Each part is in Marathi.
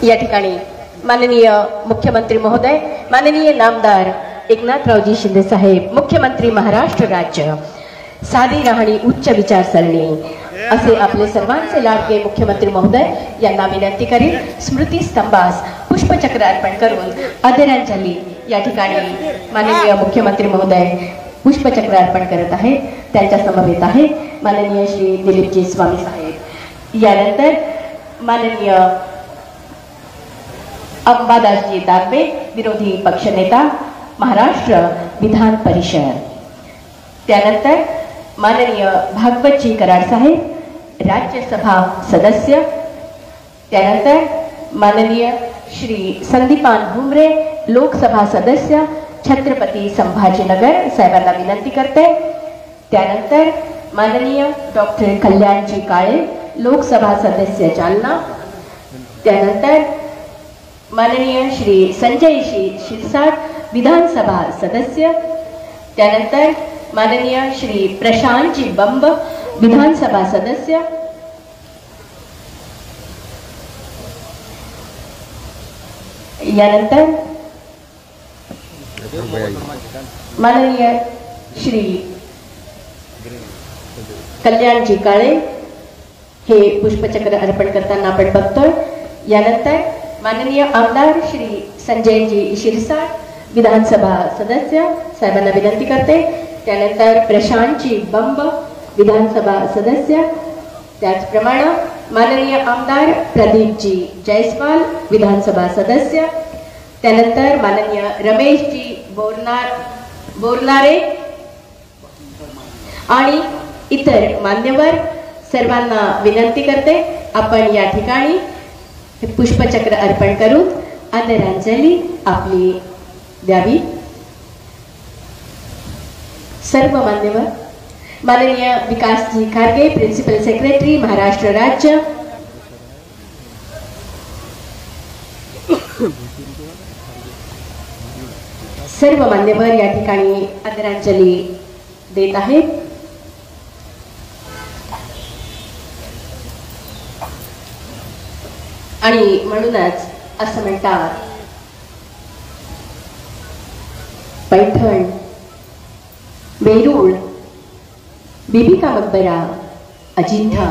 या ठिकाणी माननीय मुख्यमंत्री महोदय, माननीय नामदार एकनाथरावजी शिंदे साहेब, मुख्यमंत्री महाराष्ट्र राज्य, साधी राहणी उच्च विचारसरणी असे आपले सर्वांचे लाडके मुख्यमंत्री महोदय यांना विनंती करील स्मृती स्तंभास पुष्पचक्र अर्पण करून आदरांजली या ठिकाणी माननीय मुख्यमंत्री महोदय पुष्पचक्र अर्पण करत आहेत. त्यांच्या समवेत आहे माननीय श्री दिलीपजी स्वामी साहेब. यानंतर माननीय अंबादासजी दानवे, विरोधी पक्षनेता, महाराष्ट्र विधान परिषद. त्यानंतर माननीय भागवतजी कराड साहेब, राज्यसभा सदस्य. त्यानंतर माननीय श्री संदीपान भुमरे, लोकसभा सदस्य, छत्रपती संभाजीनगर साहेबांना विनंती करते. त्यानंतर माननीय डॉक्टर कल्याणजी काळे, लोकसभा सदस्य जालना. त्यानंतर माननीय श्री संजयजी शिरसाट, विधानसभा सदस्य. त्यानंतर माननीय श्री प्रशांतजी बंब, विधानसभा सदस्य. यानंतर माननीय श्री कल्याणजी काळे हे पुष्पचक्र अर्पण करताना आपण बघतोय. यानंतर माननीय आमदार श्री संजयजी शिरसाट, विधानसभा सदस्य साहेबांना विनंती करते. त्यानंतर प्रशांतजी बंब, विधानसभा सदस्य. त्याचप्रमाणे माननीय आमदार प्रदीपजी जयस्वाल, विधानसभा सदस्य. त्यानंतर माननीय रमेशजी बोरनारे आणि इतर मान्यवर सर्वांना विनंती करते आपण या ठिकाणी पुष्पचक्र अर्पण करून आदरांजली आपली द्यावी. सर्व मान्यवर माननीय विकासजी खारगे, प्रिन्सिपल सेक्रेटरी, महाराष्ट्र राज्य. सर्व मान्यवर या ठिकाणी आदरांजली देत आहेत. आणि म्हणूनच असं म्हणतात, पैठण, वेरूळ, बीबी का मकबरा, अजिंठा,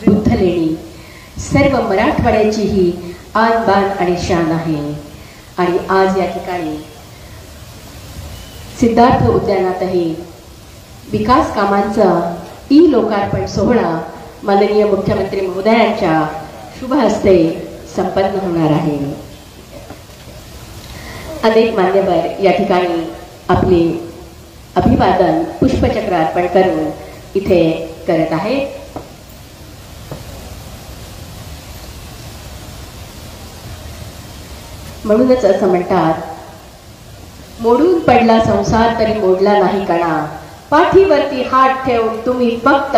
बुद्धलेणी सर्व मराठवाड्याची ही आन बान आणि शान आहे. आणि आज या ठिकाणी सिद्धार्थ उद्यानातही विकास कामांचा लोकार्पण सोहळा माननीय मुख्यमंत्री महोदयांच्या शुभ हस्ते संपन्न होणार आहे. अनेक मान्यवर या ठिकाणी आपले अभिवादन पुष्पचक्र अर्पण करून इथे करत आहेत. म्हणूनच असं म्हणतात, मोडून पडला संसार तरी मोडला नाही कणा, पाठीवरती हात ठेवून तुम्ही फक्त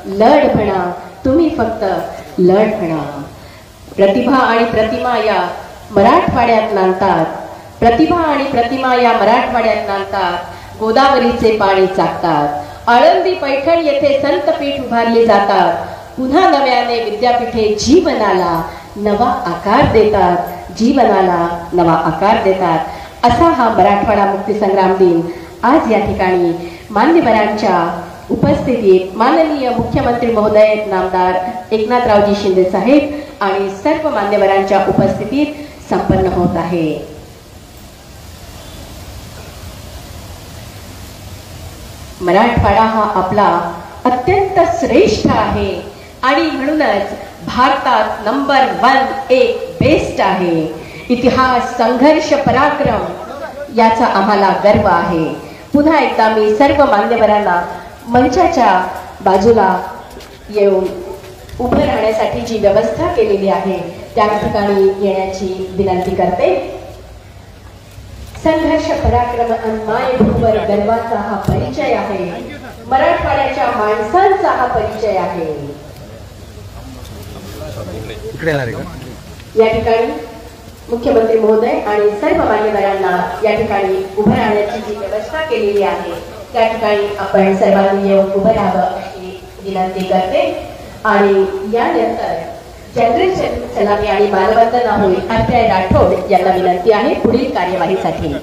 लढ म्हणा, तुम्ही फक्त लढ म्हणा. प्रतिभा आणि प्रतिमा या मराठवाड्यात नांदतात, प्रतिभा आणि प्रतिमा या मराठवाड्यात नांदतात. गोदावरीचे पाणी चाकतात, आळंदी पैठण येथे संतपीठ उभारले जातात. पुन्हा नव्याने विद्यापीठे जीवनाला नवा आकार देतात, जीवनाला नवा आकार देतात. असा हा मराठवाडा मुक्ती संग्राम दिन आज या ठिकाणी मान्यवरांच्या उपस्थितीत माननीय मुख्यमंत्री महोदय नामदार एकनाथरावजी शिंदे साहेब आणि सर्व मान्यवरांच्या उपस्थितीत संपन्न होत आहे. मराठवाडा हा आपला अत्यंत श्रेष्ठ आहे आणि म्हणूनच भारतात नंबर 1 एक बेस्ट आहे. इतिहास, संघर्ष, पराक्रम याचा आम्हाला गर्व आहे. पुन्हा एकदा मी सर्व मान्यवरांना मंचाच्या बाजूला येऊन उभं राहण्यासाठी जी व्यवस्था केलेली आहे त्या ठिकाणी येण्याची विनंती करते. संघर्ष, पराक्रम आणि मायभूमीवर गर्वाचा हा परिचय आहे. मराठवाड्याच्या माणसांचा हा परिचय आहे. या ठिकाणी मुख्यमंत्री महोदय आणि सर्व मान्यवरांना या ठिकाणी उभं राहण्याची जी व्यवस्था केलेली आहे त्या ठिकाणी आपण सर्वांनी येऊन उभं राहावं अशी विनंती करते. आणि यानंतर जनरेशन सलामी आणि मानवंदना होईल आरपीआय राठोड यांना विनंती आहे पुढील कार्यवाहीसाठी.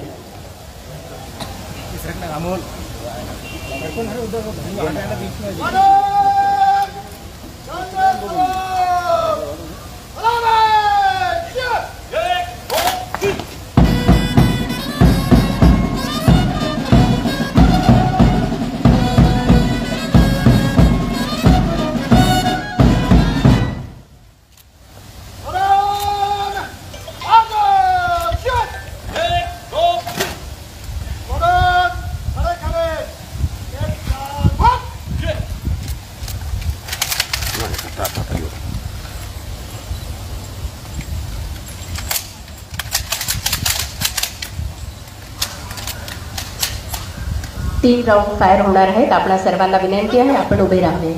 तीन राऊंड फायर होणार आहेत. आपल्या सर्वांना विनंती आहे आपण उभे राहावे.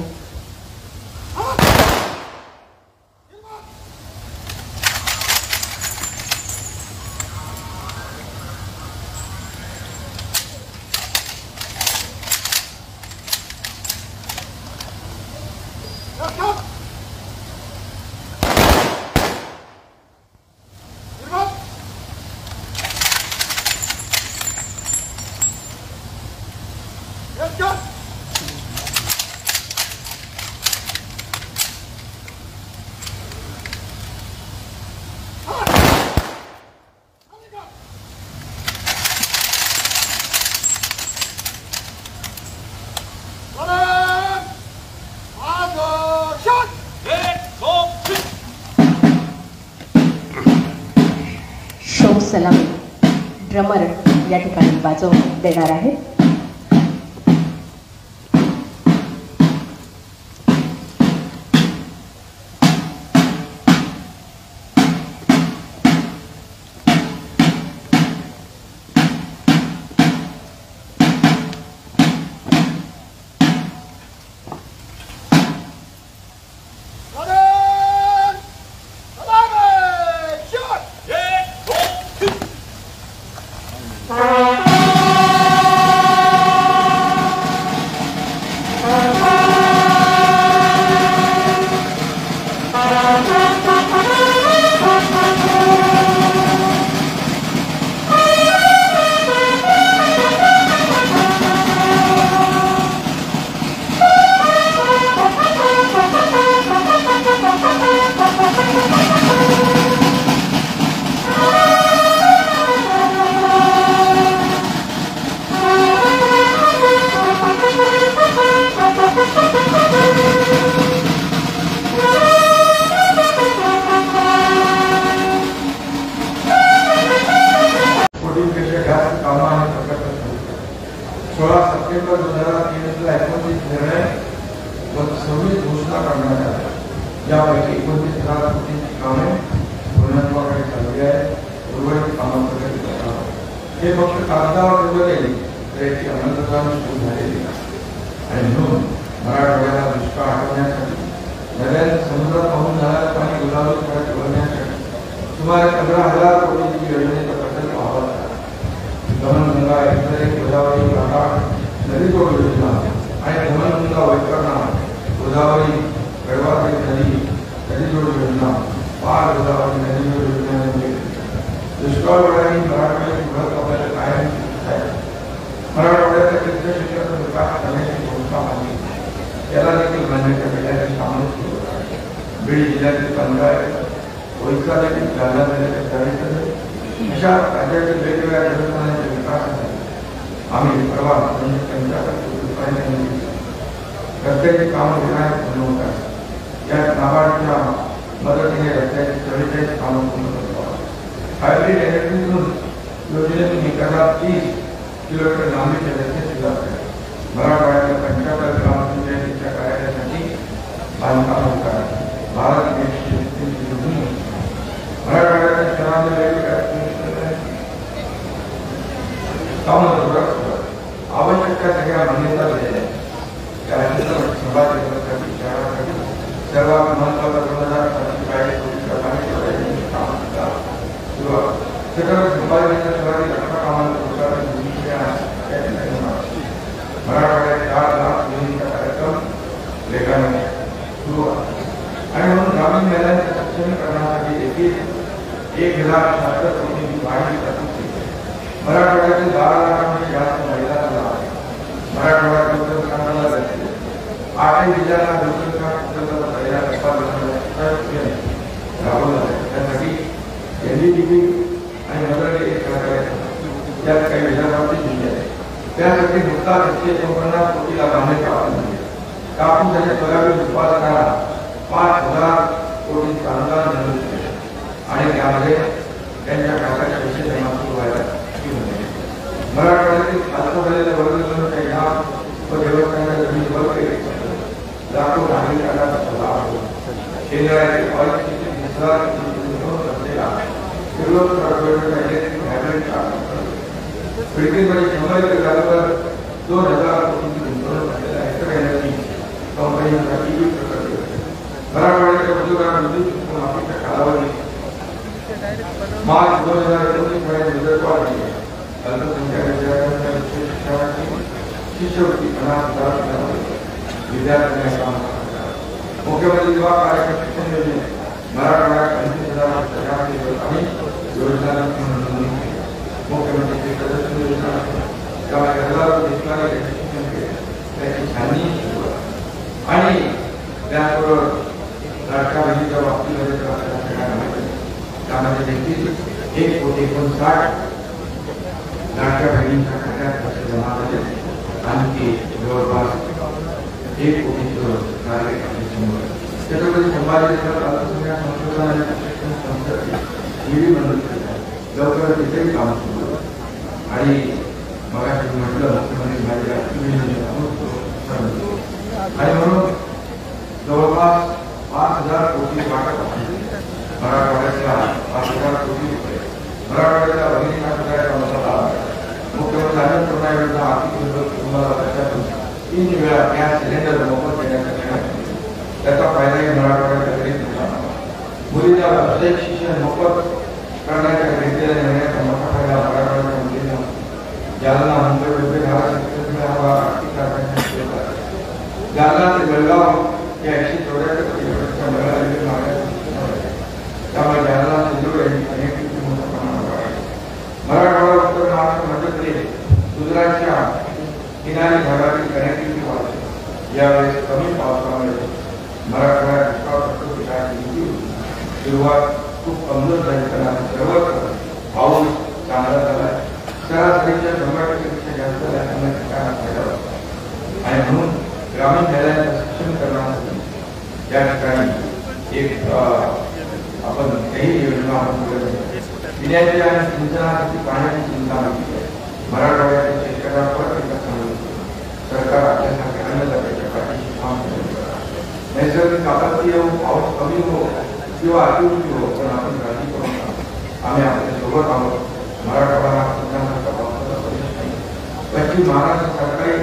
शो सलामी ड्रमर या ठिकाणी वाजवून देणार आहेत. सप्टेंबर 2023 निर्णय व 26 घोषणा करण्यात आल्या. यापैकी 29,000 कोटींची कामे पूर्णत्वाकडे चालली आहेत. उर्वरित कामांकडे हे फक्त कागदावर ठेवले तर याची अंमलबजावणी सुरू झालेली आहे. आणि म्हणून मराठवाड्याला दुष्काळ हटवण्यासाठी नद्यांना समुद्रात वाहून जाणारे पाणी गोदावरीकडे ठेवण्यासाठी सुमारे 15,000 कोटींची योजनेचा प्रकल्प व्हावा. दमनगंगा एक्सप्रेस गोदावरी घाट नदी जोड योजना आणि दमनगंगा वैतरणा गोदावरी गडवारी नदी जोड योजना पार गोदावरी नदी जोड योजनेमध्ये दुष्काळ वेळाने मराठवाड्याची ओळख आपल्याला कायम आहे. मराठवाड्याचा तीर्थ क्षेत्राचा विकास करण्याची घोषणा आली. त्याला देखील मान्यता मिळाल्याचे कामं सुरू आहे. बीड जिल्ह्यातील 15 ओरिसा देखील जालना जिल्ह्यातील 40 अशा राज्यातील वेगवेगळ्या देवस्थानांच्या विकासासाठी आम्ही परवा 75 कोटी रुपयांनी रस्त्याची कामं घेण्यास बनवत आहे. या नाबार्डच्या मदतीने रस्त्याची 44 कामं पूर्ण करतो. हायब्रिड इलेक्ट्रिक योजनेतून 1030 किलोमीटर लांबीचे रस्ते सुरू आहेत. मराठवाड्याच्या 75 ग्रामपंचायतीच्या कार्यालयासाठी बांधकाम होत आहे. भारत देशाची मराठवाड्याच्या शहरांच्या वेगवेगळ्या आवश्यक त्या सगळ्या मान्यता दिलेल्या आहेत. त्यानंतर सहभागी शहरासाठी सर्वात महत्वाचा 2040 कोटीच्या पाणी काम सुरू आहे. संभाजीनगर शहरातील 18 कामांचा मराठवाड्यात 4 लाख योजनेचा कार्यक्रम वेगाने सुरू आहे. आणि म्हणून ग्रामीण महिलांच्या 1,76 कोटींची वाढीव तरतूद केली. मराठवाड्यातील 12 लाखांपेक्षा जास्त महिलांना लाभ आहे. मराठवाड्यात लोकसंख्या जाते. 8 जिल्ह्यांना लोकसंख्या प्रकल्पाचा पहिला टप्पा राबवला आहे. त्यासाठी एनडीडीबी आणि मदर यात काही विधानावरती दिली आहे. त्यासाठी नुकता 149 कोटीला मान्यता मिळाली. कापूस आणि सोयाबीन उत्पादकांना 5,000 कोटींचे अनुदान मंजूर केले आणि त्यामध्ये त्यांच्या खात्यात पैसे जमा सुरू व्हायला सुरू झाले. मराठवाड्यातील खालचा झालेल्या वर्गसंख्या या व देवस्थानाच्या जमीन वर्ग लाखो नागरिकांना लाभ होतो. शेंद्राचे पॉलिसीचे असलेला खिडकीमध्ये 100 जागेवर 2,000 कोटींची गुंतवणूक झालेली आहे. तर एनर्जी कंपन्यांसाठी मराठवाड्याच्या उद्योगांना विद्युत माफीच्या कालावधी मार्च 2019 मध्ये मुदतवाढ झाली आहे. अल्पसंख्याक विद्यार्थ्यांच्या उच्च शिक्षणाची शिष्यवृत्ती 50,000 विद्यार्थ्यांना काम करतात. मुख्यमंत्री युवा कार्यक्रम शिक्षण योजनेत मराठवाड्यात 25,000 आणि योजनांची नोंदणी केली. मुख्यमंत्री सदस्य योजना त्यामुळे हजारो देशवाले शिक्षण केले. त्याची छाननी आणि त्याचबरोबर लाडक्या बहिणीच्या बाबतीमध्ये त्यामध्ये देखील 1,59,00,000 लाडक्या बहिणींच्या खात्यात पैसे जमा झाले आणि ते जवळपास 1 कोटीचं कार्य छत्रपती संभाजीनगर अल्पसंख्याक संशोधन आणि प्रशिक्षण संस्थेची मंजूर केली. लवकरच तिथेही काम सुरू आणि मगाशी म्हटलं मुख्यमंत्री माझ्या आणि म्हणून जवळपास 5,000 कोटी वाटप मराठवाड्यातल्या 5,000 कोटी रुपये मराठवाड्याच्या भगिनींना सगळ्याचा मसाला. मुख्यमंत्री अजित पवार योजना आर्थिक कुटुंबाला वर्षातून 3 वेळा गॅस सिलेंडर मोफत देण्याचा निर्णय. त्याचा फायदाही मराठवाड्याच्या गरीब लोकांना. मुलींना व्यावसायिक शिक्षण मोफत करण्याच्या घेतलेल्या निर्णयाचा मोठा फायदा मराठवाड्याच्या मुलींना. जालना मुंबई मुंबई हा आर्थिक कारखान्यात जालना ते बेळगाव या 174 किलोमीटरच्या मेळाव्यातील मार्गाची त्यामुळे जालना सिंधुदुर्ग यांची कनेक्टिव्हिटी मोठ्या प्रमाणात वाढली. मराठवाडा उत्तर महाराष्ट्र मध्य प्रदेश गुजरातच्या किनारी भागातील कनेक्टिव्हिटी वाढली. यावेळेस कमी पावसामुळे मराठवाड्यात दुष्काळ सुरुवात खूप कमजोर झाली. सर्वत्र पाऊस चांगला झाला. सरासरीच्या 100% जास्त झाल्यामुळे आणि म्हणून ग्रामीण खेळांचं शिक्षण करण्यासाठी या ठिकाणी एक आपण काही योजना पिण्याच्या आणि सिंचनासाठी पाण्याची चिंता नव्हती. मराठवाड्याच्या शेतकऱ्यांना परत एकदा सांगून सरकार आपल्यासारख्या अन्नदात्याच्या पाठीशी काम करत. नैसर्गिक आपत्ती येऊ, पाऊस कमी हो किंवा अतिवृष्टी हो, पण आपण काळजी करू नका. आम्ही आपल्या सोबत आहोत. मराठवाडा पश्चिम महाराष्ट्र सरकारी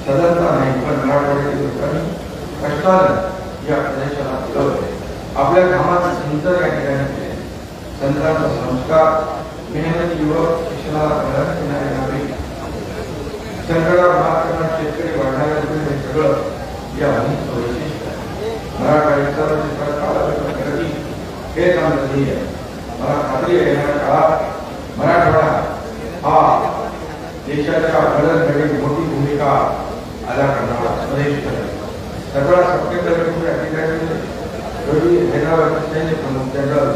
सदनता नाही, पण मराठवाड्यातील लोकांनी कष्टाने या प्रदेशाला फुलवले. आपल्या घामाचं सिंचन या ठिकाणी केले. संतांचा संस्कार, मेहनती युवक, शिक्षणाला प्राधान्य देणारे नागरिक, संकटावर मात करणारे शेतकरी, वाढणारे हे सगळं या भूमीचं वैशिष्ट्य आहे. मराठवाड्याचा प्रगती हेच आमचं ध्येय आहे. मला खात्री आहे येणाऱ्या काळात मराठवाडा हा देशाच्या घडणघडीत मोठी भूमिका अदा करणारा प्रदेश ठरेल. 17 सप्टेंबर रोजी हैदराबाद सैन्य प्रमुख जनरल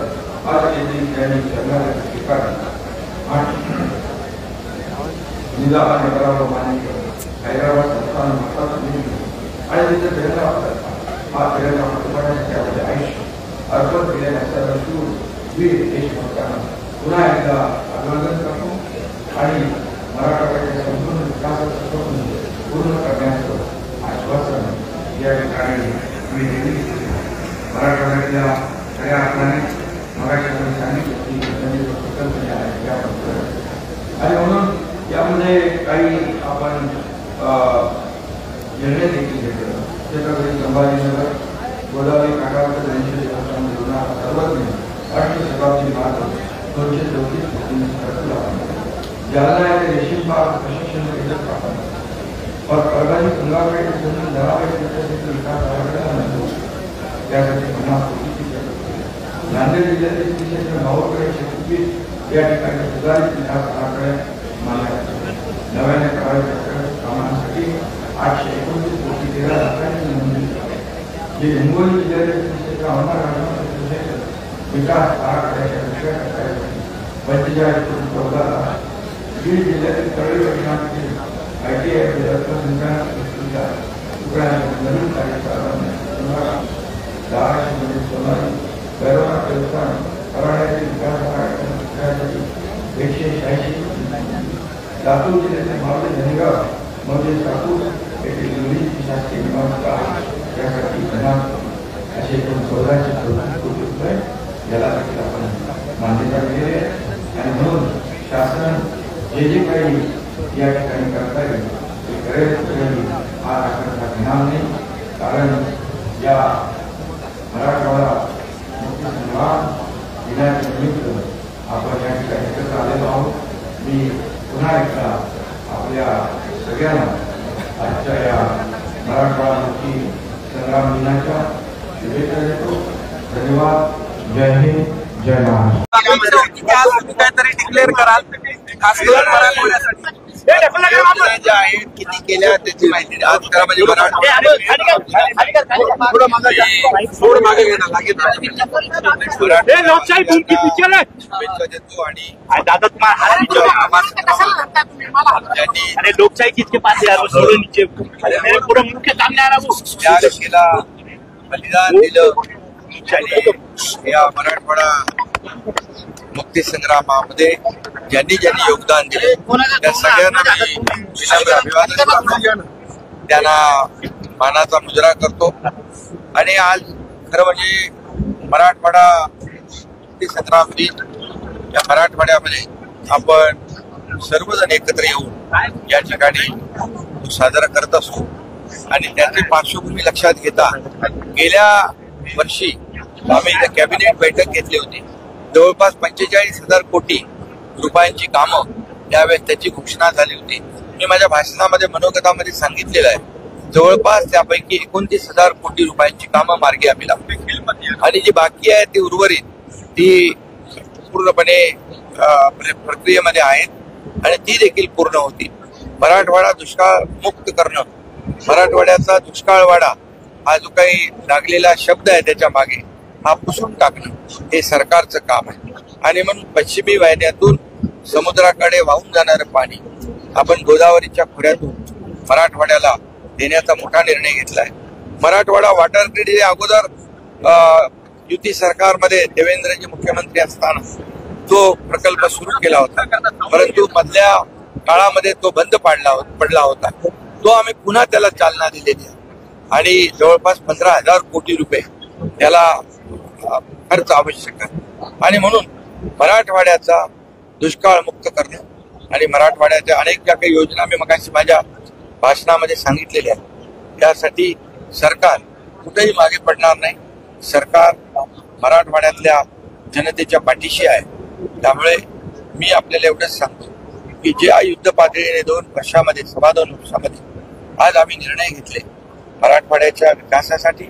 अल-जलील यांनी शरणागती स्वीकारली आणि निजामाने बराबर मान्य केलं. हैदराबाद संस्थान भारतात निर्मिली आणि तिथे तिरंगा हा तिरंगा फडकवण्यासाठी आपले आयुष्य अर्पण केलेल्या सर्व शूर वीर देशभक्तांना पुन्हा एकदा अभिवादन करतो आणि मराठवाड्याच्या संपूर्ण विकासाचं स्वप्न पूर्ण करण्याचं आश्वासन या ठिकाणी मी दिली. मराठवाड्यातल्या खऱ्या अर्थाने मराठी सांगितलं प्रकल्प जे आहे त्याबद्दल आणि म्हणून यामध्ये काही आपण निर्णय देखील घेतला. छत्रपती संभाजीनगर गोदावरी काठावरच्या 80 दिवसांमध्ये होणारा सर्वज्ञ अष्टशताब्दी मार्ग 234 कोटींची तरतूद आपण जालना येथे रेशीम पार्क प्रशिक्षण केंद्र स्थापन और परभणी गंगापेठ धरापेठ विकास त्यासाठी 50 कोटीची तरतूद. नांदेड जिल्ह्यातील क्षेत्र 90 या ठिकाणी सुधारित विकास आराखड्यात मानला नव्याने करायच्या कामांसाठी 829 कोटी 13 लाखांची मंजुरी जे हिंगोली जिल्ह्यातील क्षेत्र अंमलबजावणी विकास आराखड्याच्या 45 कोटी 14 लाख बीड जिल्ह्यातील तळी परिणामातील ITI नवीन कार्यशाळा गैरवणा देवस्थान कराड्यातील विकास आराखड्यासाठी 186 लातूर जिल्ह्यातील मावळे धनेगाव मध्ये ठाकूर येथील मुलींची शासकीय निवासगृह यासाठी असे 1434 कोटी रुपये याला देखील आपण मान्यता दिलेली आहे आणि म्हणून शासन जे काही या ठिकाणी करता येईल ते करेल हा राष्ट्राचा घेणार नाही कारण या मराठवाडा मुक्ती संग्राम दिनाच्या निमित्त आपण या ठिकाणी एकत्र आलेलो आहोत। मी पुन्हा एकदा आपल्या सगळ्यांना आजच्या या मराठवाडा मुक्ती संग्राम दिनाच्या शुभेच्छा देतो। धन्यवाद। जय हिंद, जय महाराष्ट्र। काहीतरी डिक्लेअर कराल खास करून मराठवाड्यासाठी जे आहेत किती केल्या त्याची माहिती आज करा म्हणजे मागे घेणार शुभेच्छा देतो आणि लोकशाही किसके पास है सोडो नीचे पूरा मुख्य सामने आ रहा वो त्या दिशेला बलिदान दिलं आणि या मराठवाडा मुक्ती संग्रामामध्ये ज्यांनी ज्यांनी योगदान दिले त्या सगळ्यांना मी विनम्र अभिवादन करतो, त्यांना मानाचा मुजरा करतो आणि आज खरं म्हणजे मराठवाडा मुक्ती संग्राम दिन या मराठवाड्यामध्ये आपण सर्वजण एकत्र येऊन या ठिकाणी साजरा करत असतो आणि त्याची पार्श्वभूमी लक्षात घेता गेल्या वर्षी आम्ही इथे कॅबिनेट बैठक घेतली होती। जवळपास 45,000 कोटी रुपयांची कामं त्यावेळेस त्याची घोषणा झाली होती। मी माझ्या भाषणामध्ये मनोगतामध्ये सांगितलेलं आहे जवळपास त्यापैकी 29,000 कोटी रुपयांची कामं मार्गी आम्ही लावली आणि जी बाकी आहे ती उर्वरित ती पूर्णपणे प्रक्रियेमध्ये आहेत आणि ती देखील पूर्ण होती। मराठवाडा दुष्काळ मुक्त करणं, मराठवाड्याचा दुष्काळवाडा हा जो काही लागलेला शब्द आहे त्याच्या मागे हा पुसून टाकणं हे सरकारचं काम आहे आणि म्हणून पश्चिमी वाहिन्यातून समुद्राकडे वाहून जाणारं पाणी आपण गोदावरीच्या खोऱ्यातून मराठवाड्याला देण्याचा मोठा निर्णय घेतलाय। मराठवाडा वॉटर ग्रीड हे अगोदर युती सरकारमध्ये देवेंद्रजी मुख्यमंत्री असताना तो प्रकल्प सुरू केला होता, परंतु मधल्या काळामध्ये तो बंद पडला होता। तो आम्ही पुन्हा त्याला चालना दिलेली आहे आणि जवळपास 15,000 कोटी रुपये त्याला खर्च आवश्यक आहे आणि म्हणून मराठवाड्याचा दुष्काळ मुक्त करणं आणि मराठवाड्याच्या अनेक ज्या काही योजना मी मगाशी माझ्या भाषणामध्ये सांगितलेल्या आहेत त्यासाठी सरकार कुठेही मागे पडणार नाही। सरकार मराठवाड्यातल्या जनतेच्या पाठीशी आहे। त्यामुळे मी आपल्याला एवढंच सांगतो की जे युद्ध पातळीने 2 वर्षामध्ये 2.25 वर्षामध्ये आज आम्ही निर्णय घेतले मराठवाड्याच्या विकासासाठी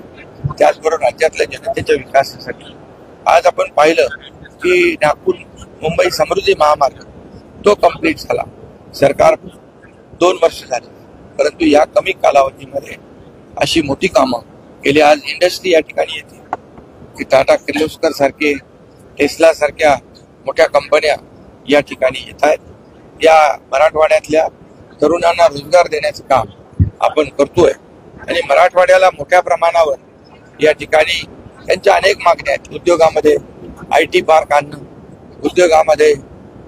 त्याचबरोबर राज्यातल्या जनतेच्या विकासासाठी। आज आपण पाहिलं की नागपूर मुंबई समृद्धी महामार्ग तो कंप्लीट झाला, सरकार 2 वर्ष झाली, परंतु या कमी कालावधीमध्ये अशी मोठी कामं केली। आज इंडस्ट्री या ठिकाणी येते की टाटा किर्लोस्कर सारखे टेस्ला सारख्या मोठ्या कंपन्या या ठिकाणी येत आहेत। या मराठवाड्यातल्या तरुणांना रोजगार देण्याचं काम आपण करतोय आणि मराठवाड्याला मोठ्या प्रमाणावर या ठिकाणी त्यांच्या अनेक मागण्या आहेत। उद्योगामध्ये IT पार्क आणणं, उद्योगामध्ये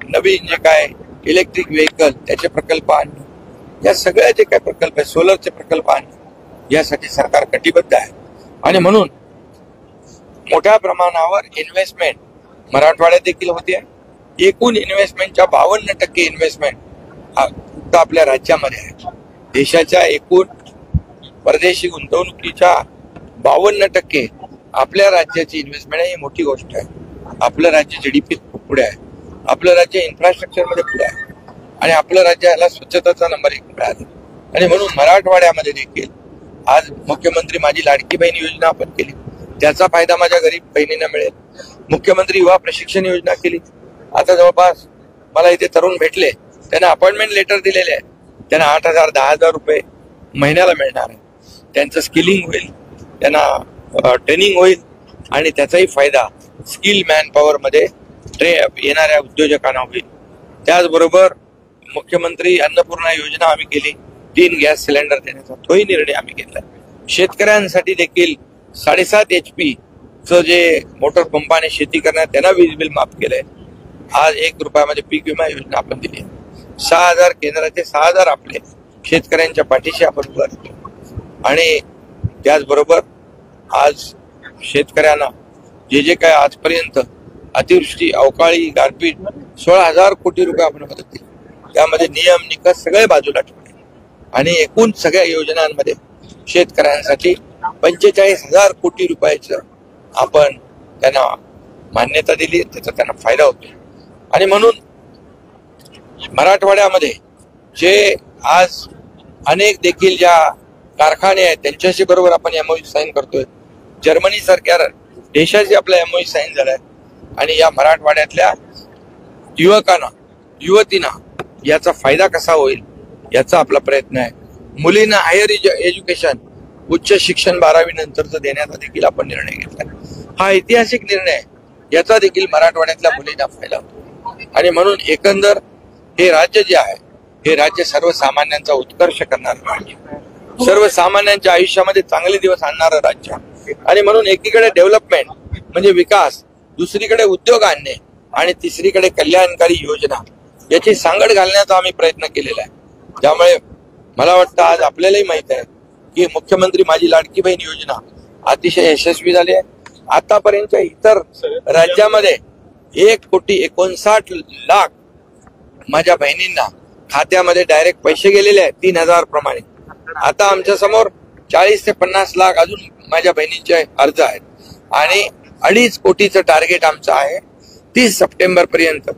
नवीन जे काय इलेक्ट्रिक व्हेकल त्याचे प्रकल्प आणणं, या सगळ्या जे काही प्रकल्प आहेत सोलरचे प्रकल्प आणणं यासाठी सरकार कटिबद्ध आहे आणि म्हणून मोठ्या प्रमाणावर इन्व्हेस्टमेंट मराठवाड्यात देखील होते। एकूण इन्व्हेस्टमेंटच्या 52% इन्व्हेस्टमेंट फक्त आपल्या राज्यामध्ये आहे। देशाच्या एकूण परदेशी गुंतवणुकीच्या 52% आपल्या राज्याची इन्व्हेस्टमेंट आहे। ही मोठी गोष्ट आहे। आपलं राज्य GDP पुढे आहे, आपलं राज्य इन्फ्रास्ट्रक्चर मध्ये पुढे आहे आणि आपलं राज्य याला स्वच्छतेचा नंबर 1 मिळाला आणि म्हणून मराठवाड्यामध्ये देखील आज मुख्यमंत्री माझी लाडकी बहीण योजना आपण केली, त्याचा फायदा माझ्या गरीब बहिणींना मिळेल। मुख्यमंत्री युवा प्रशिक्षण योजना केली. आता जवळपास मला इथे तरुण भेटले, त्यांना अपॉइंटमेंट लेटर दिलेले आहे. त्यांना 8,000 10,000 रुपये महिन्याला मिळणार आहे. त्यांचं स्किलिंग होईल, त्यांना ट्रेनिंग होईल आणि त्याचाही फायदा स्किल मॅन पॉवर मध्ये येणाऱ्या उद्योजकांना होईल. त्याचबरोबर मुख्यमंत्री अन्नपूर्णा योजना आम्ही केली, 3 गॅस सिलेंडर देण्याचा तोही निर्णय आम्ही घेतला. शेतकऱ्यांसाठी देखील 7.5 HP चं जे मोटर पंपाने शेती करणार त्यांना वीज बिल माफ केलंय. आज 1 रुपयामध्ये पीक विमा योजना आपण दिली. 6,000 केंद्राचे 6,000 आपले शेतकऱ्यांच्या पाठीशी आपण उभं राहतो. आणि त्याचबरोबर आज शेतकऱ्यांना जे काय आजपर्यंत अतिवृष्टी, अवकाळी, गारपीट 16,000 कोटी रुपये आपण मदत दिली. त्यामध्ये नियम निकष सगळे बाजूला ठेवले आणि एकूण सगळ्या योजनांमध्ये शेतकऱ्यांसाठी 45,000 कोटी रुपयाचं आपण त्यांना मान्यता दिली. त्याचा त्यांना फायदा होतो. आणि म्हणून मराठवाड्यामध्ये जे आज अनेक देखील ज्या कारखाने आहेत त्यांच्याशी बरोबर आपण MOU साईन करतोय. जर्मनी सारख्या देशाशी आपला MOU साईन झालाय आणि या मराठवाड्यातल्या युवकांना, युवतींना याचा फायदा कसा होईल याचा आपला प्रयत्न आहे. मुलींना हायर एज्युकेशन, उच्च शिक्षण 12वी नंतरचं देण्याचा देखील आपण निर्णय घेतला. हा ऐतिहासिक निर्णय आहे. याचा देखील मराठवाड्यातल्या मुलींना फायदा होतो. आणि म्हणून एकंदर हे राज्य जे आहे हे राज्य सर्वसामान्यांचा उत्कर्ष करणारं राज्य, सर्वसामान्यांच्या आयुष्यामध्ये चांगले दिवस आणणारं राज्य. आणि म्हणून एकीकडे डेव्हलपमेंट म्हणजे विकास, दुसरीकडे उद्योग आणणे आणि तिसरीकडे कल्याणकारी योजना याची सांगड घालण्याचा आम्ही प्रयत्न केलेला आहे. त्यामुळे मला वाटतं आज आपल्यालाही माहित आहे की मुख्यमंत्री माझी लाडकी बहीण योजना अतिशय यशस्वी झाली आहे. आतापर्यंतच्या इतर राज्यामध्ये 1,59,00,000 माझ्या बहिणींना खात्यामध्ये डायरेक्ट पैसे गेलेले आहेत 3,000 प्रमाणे. आता आमच्या समोर 40 ते 50 लाख अजून माझ्या बहिणींचे अर्ज आहेत आणि 2.5 कोटीचं टार्गेट आमचं आहे. 30 सप्टेंबर पर्यंत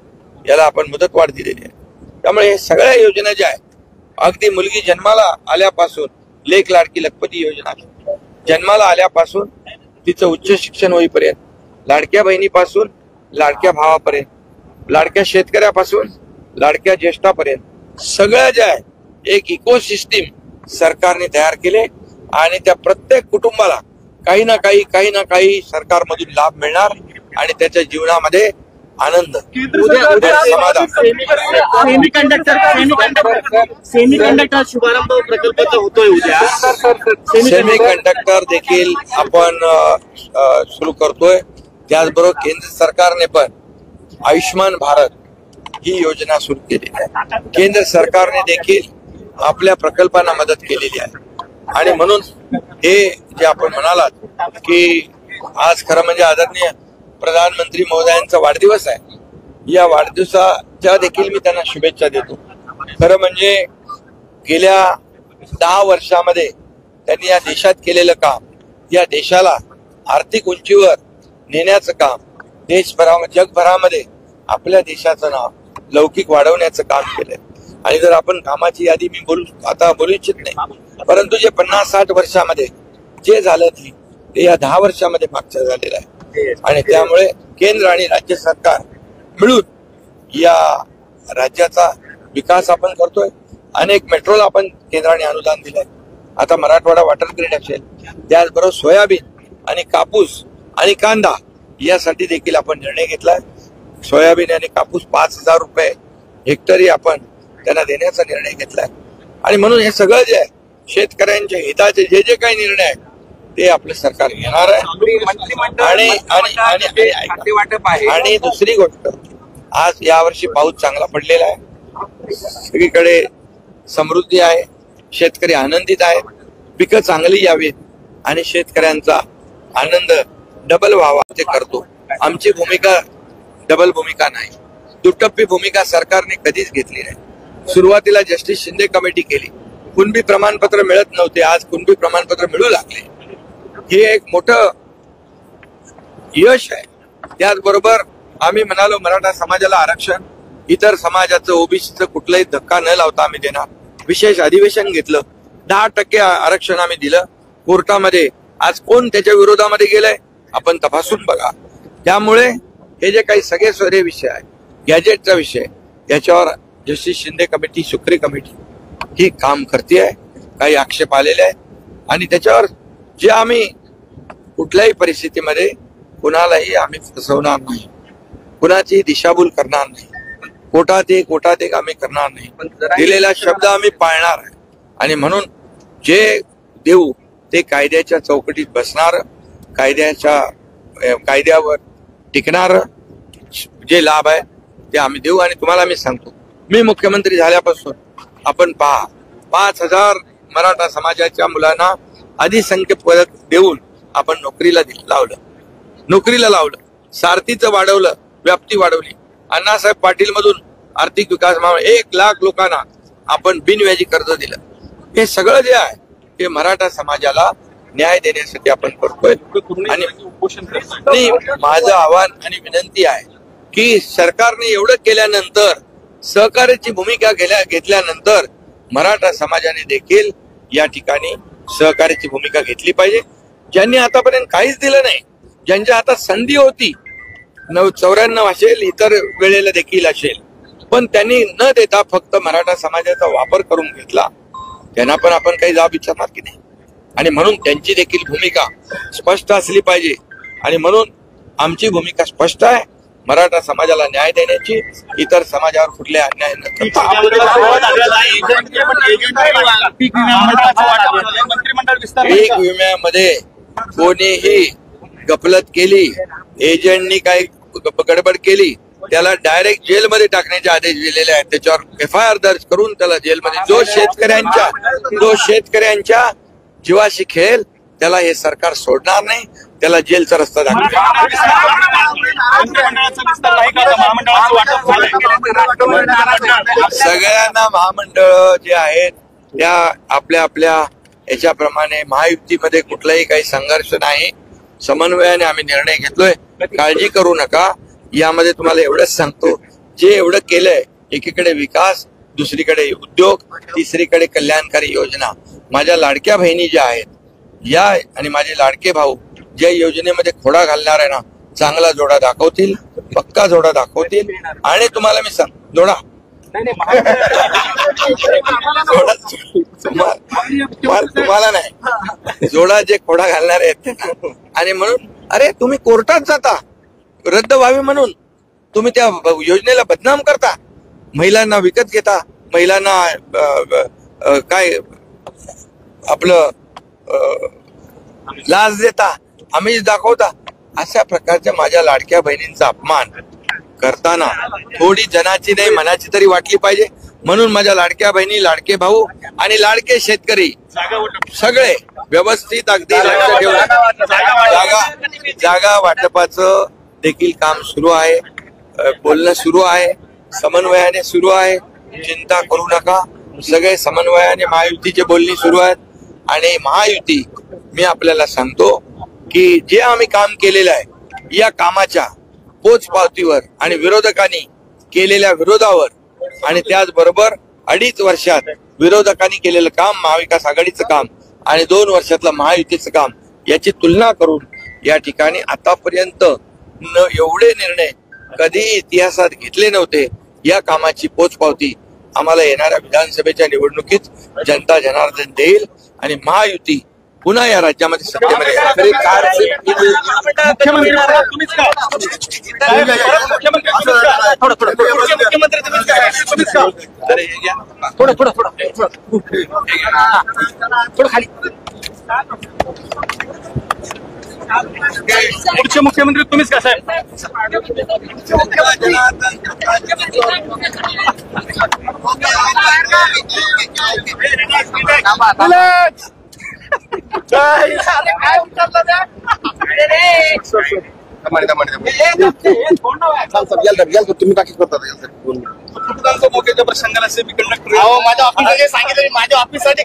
याला आपण मुदतवाढ दिलेली आहे. त्यामुळे हे सगळ्या योजना ज्या आहेत, अगदी मुलगी जन्माला आल्यापासून लेक लाडकी लखपती योजना, जन्माला आल्यापासून तिचं उच्च शिक्षण होईपर्यंत, लाडक्या बहिणीपासून लाडक्या भावापर्यंत, लाडक्या शेतकऱ्यापासून लाडक्या ज्येष्ठापर्यंत सगळ्या ज्या आहे एक इकोसिस्टीम सरकारने तयार केले आणि त्या प्रत्येक कुटुंबाला काही ना काही सरकारमधून लाभ मिळणार आणि त्याच्या जीवनामध्ये आनंद, समाधान. सेमीकंडक्टर शुभारंभ प्रकल्पाचा होतोय उद्या. सेमीकंडक्टर देखील आपण सुरू करतोय. त्याचबरोबर केंद्र सरकारने पण आयुष्मान भारत ही योजना सुरू केलेली आहे. केंद्र सरकारने देखील आपल्या प्रकल्पांना मदत केलेली आहे. आणि म्हणून हे जे आपण म्हणालात की आज खरं म्हणजे आदरणीय प्रधानमंत्री महोदयांचा वाढदिवस आहे. या वाढदिवसाच्या देखील मी त्यांना शुभेच्छा देतो. खरं म्हणजे गेल्या 10 वर्षामध्ये त्यांनी या देशात केलेलं काम, या देशाला आर्थिक उंचीवर नेण्याचं काम, देशभरामध्ये जगभरामध्ये आपल्या देशाचं नाव लौकिक वाढवण्याचं काम केलंय. आणि जर आपण कामाची यादी मी बोलू इच्छित नाही, परंतु जे 50-60 वर्षामध्ये जे झालं ते या 10 वर्षामध्ये मागचं झालेलं आहे. आणि त्यामुळे केंद्र आणि राज्य सरकार मिळून या राज्याचा विकास आपण करतोय. अनेक मेट्रोला आपण केंद्राने अनुदान दिलंय. आता मराठवाडा वॉटर ग्रीड असेल, त्याचबरोबर सोयाबीन आणि कापूस आणि कांदा यासाठी देखील आपण निर्णय घेतलाय. सोयाबीन आणि कापूस 5,000 रुपये हेक्टरी आपण त्यांना देण्याचा निर्णय घेतलाय. आणि म्हणून हे सगळं जे आहे शेतकऱ्यांच्या हिताचे जे काही निर्णय आहेत ते आपलं सरकार घेणार आहे. आणि दुसरी गोष्ट, आज यावर्षी पाऊस चांगला पडलेला आहे, सगळीकडे समृद्धी आहे, शेतकरी आनंदित आहेत, पिकं चांगली यावीत आणि शेतकऱ्यांचा आनंद डबल व्हावा ते करतो. आमची भूमिका डबल भूमिका नाही, दुटप्पी भूमिका सरकारने कधीच घेतली नाही. सुरुवातीला जस्टिस शिंदे कमिटी केली, कुणबी प्रमाणपत्र मिळत नव्हते, आज कुणबी प्रमाणपत्र मिळू लागले. हे एक मोठं यश आहे. त्याचबरोबर आम्ही म्हणालो मराठा समाजाला आरक्षण, इतर समाजाचं ओबीसीचं कुठलाही धक्का न लावता आम्ही देणार. विशेष अधिवेशन घेतलं, 10% आरक्षण आम्ही दिलं. कोर्टामध्ये आज कोण त्याच्या विरोधामध्ये गेलंय आपण तपासून बघा. त्यामुळे हे जे काही सगळे सोरे विषय आहे, गॅजेटचा विषय, याच्यावर justice Shinde committee, Sukri committee ही काम करते आहे. काही आक्षेप आलेले आहेत आणि त्याच्यावर जे आम्ही कुठल्याही परिस्थितीमध्ये कुणालाही आम्ही फसवणार नाही, कुणाची दिशाभूल करणार नाही, कोटात एक आम्ही करणार नाही. दिलेला शब्द आम्ही पाळणार आहे आणि म्हणून जे देऊ ते कायद्याच्या चौकटीत बसणार, कायद्यावर टिकणार जे लाभ आहे ते आम्ही देऊ. आणि तुम्हाला मी सांगतो, मी मुख्यमंत्री झाल्यापासून आपण पहा 5,000 मराठा समाजाच्या मुलांना अधिसंख्य पदक देऊन आपण नोकरीला लावलं, सारथीचं वाढवलं, व्याप्ती वाढवली. अण्णासाहेब पाटील मधून आर्थिक विकास 1 लाख लोकांना आपण बिनव्याजी कर्ज दिलं. हे सगळं जे आहे ते मराठा समाजाला न्याय देण्यासाठी आपण करतोय. आणि माझं आव्हान आणि विनंती आहे की सरकारने एवढं केल्यानंतर, सहकार्याची भूमिका घेतल्यानंतर मराठा समाजाने देखील या ठिकाणी सहकार्याची भूमिका घेतली पाहिजे. ज्यांनी आतापर्यंत काहीच दिलं नाही, ज्यांच्या हातात संधी होती, 94 असेल, इतर वेळेला देखील असेल, पण त्यांनी न देता फक्त मराठा समाजाचा वापर करून घेतला, त्यांना पण आपण काही जाब विचारणार की नाही. आणि म्हणून त्यांची देखील भूमिका स्पष्ट असली पाहिजे. आणि म्हणून आमची भूमिका स्पष्ट आहे, मराठा समाजाला न्याय देण्याची, इतर समाजावर कुठले अन्याय न करता. पीक विम्यामध्ये कोणीही गफलत केली, एजंटनी काही गडबड केली, त्याला डायरेक्ट जेलमध्ये टाकण्याचे आदेश दिलेले आहेत. त्याच्यावर FIR दर्ज करून त्याला जेलमध्ये, जो शेतकऱ्यांच्या जीवाशी खेळ, त्याला हे सरकार सोडणार नाही, त्याला जेलचा रस्ता दाखवेल. सगळ्यांना महामंडळ जे आहेत त्या आपल्या याच्याप्रमाणे, महायुतीमध्ये कुठलाही काही संघर्ष नाही, समन्वयाने आम्ही निर्णय घेतलोय. काळजी करू नका. यामध्ये तुम्हाला एवढंच सांगतो, जे एवढं केलंय, एकीकडे विकास, दुसरीकडे उद्योग, तिसरीकडे कल्याणकारी योजना, माझ्या लाडक्या बहिणी ज्या आहेत या आणि माझे लाडके भाऊ ज्या योजनेमध्ये खोडा घालणार आहे ना, चांगला जोडा दाखवतील, पक्का जोडा दाखवतील. आणि तुम्हाला मी सांग, तुम्हाला नाही, जोडा जे खोडा घालणार आहेत. आणि म्हणून अरे तुम्ही कोर्टात जाता रद्द व्हावी म्हणून, तुम्ही त्या योजनेला बदनाम करता, महिलांना विकत घेता, महिलांना काय आपलं लाच देता, आमिष दाखवता. अशा प्रकारच्या माझ्या लाडक्या बहिणींचा अपमान करताना थोडी जनाची नाही मनाची तरी वाटली पाहिजे. म्हणून माझ्या लाडक्या बहिणी, लाडके भाऊ आणि लाडके शेतकरी सगळे व्यवस्थित अगदी लक्ष ठेवून जागा वाटपाचं देखील काम सुरू आहे, बोलणं सुरू आहे, समन्वयाने सुरू आहे. चिंता करू नका, सगळे समन्वयाने महायुतीचे बोलणी सुरू आहेत. आणि महायुती, मी आपल्याला सांगतो की जे आम्ही काम केलेलं आहे या कामाच्या पोचपावतीवर आणि विरोधकांनी केलेल्या विरोधावर, आणि त्याचबरोबर 2.5 वर्षात विरोधकांनी केलेलं काम, महाविकास आघाडीचं काम आणि 2 वर्षातलं महायुतीचं काम, याची तुलना करून या ठिकाणी आतापर्यंत एवढे निर्णय कधी इतिहासात घेतले नव्हते. या कामाची पोचपावती आम्हाला येणाऱ्या विधानसभेच्या निवडणुकीत जनता जनार्दन देईल आणि महायुती पुन्हा या राज्यामध्ये सत्तेमध्ये पुढचे मुख्यमंत्री तुम्हीच का साहेब? तुम्ही बाकी करता मोक्याच्या प्रसंगाला माझ्या ऑफिसमध्ये सांगितलं, माझ्या ऑफिससाठी